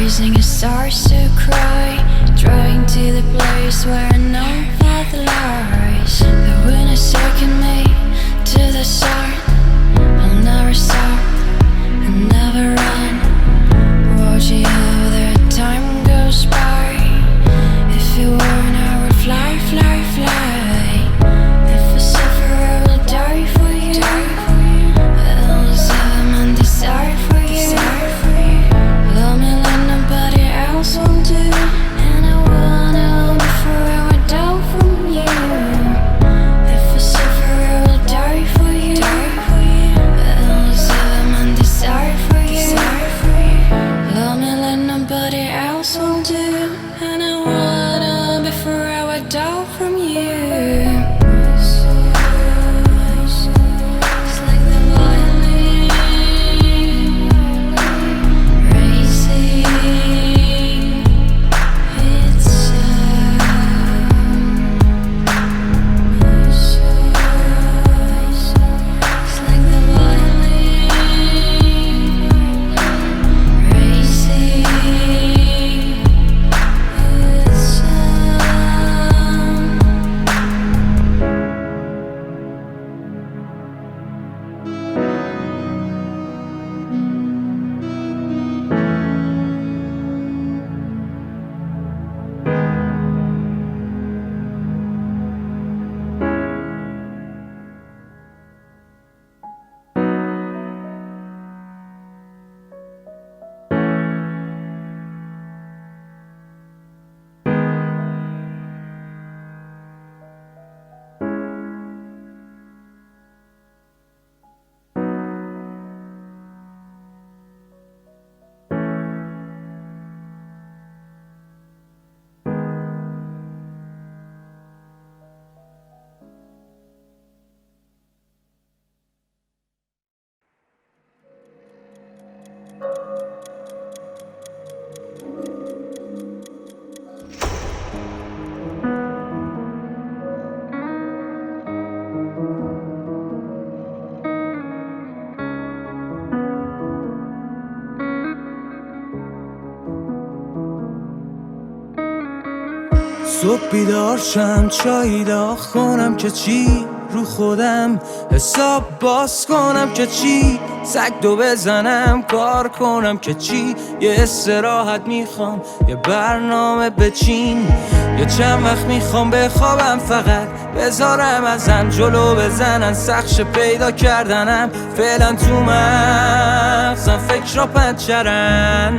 Raising a stars to cry, driving to the place where no path lies. The wind is taking me to the start. I'll never stop and never run. Watching how the time goes by. If you weren't, I would fly, fly, fly. If I suffer, I will die for you. I'll have my desire for you. Love me like nobody else will do. And I wanna be forever down from you. If I suffer, I will die for you. I'll have my desire for you. Love me like nobody else will do. And I wanna be forever down from you. It's like the violin raising its sound. It's like the violin raising its sound. صبح بیدار شم چایی داغ کنم که چی رو خودم حساب باز کنم که چی سگ دو بزنم کار کنم که چی یه استراحت میخوام یه برنامه بچین یه چند وقت میخوام بخوابم فقط بذارم ازم جلو بزنن سخش پیدا کردنم فعلا تو مغزم فکر را پنچرن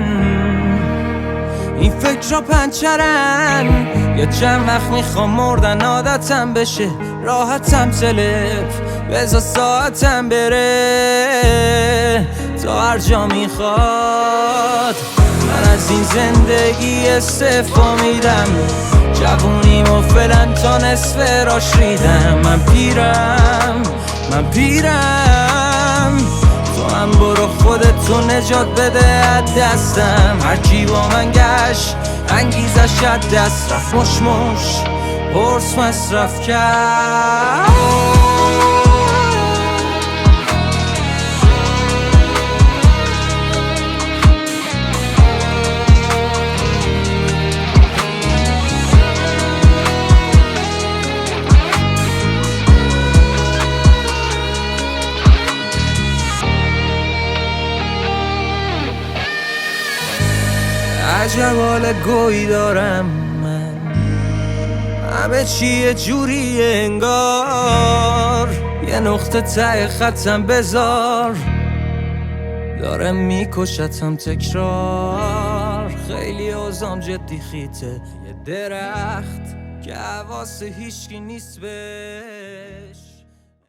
این فکر را پنچرن یه چند وقت میخوام مردن عادتم بشه راحتم تلف بذار ساعتم بره تا هر جا میخواد من از این زندگی استعفا میدم جوونیمو فعلا تا نصف راش ریدم من پیرم تو هم برو خودتو نجات بده از دستم هر کی با من گشت انگیزش از دست رفت مش پرس مصرف کرد عجب حال گویی دارم من همه چی یه جوری انگار یه نقطه ته خطم بذار داره میکشتم تکرار خیلی اوزام جدی خیته یه درخت که حواس هیچکی نیست به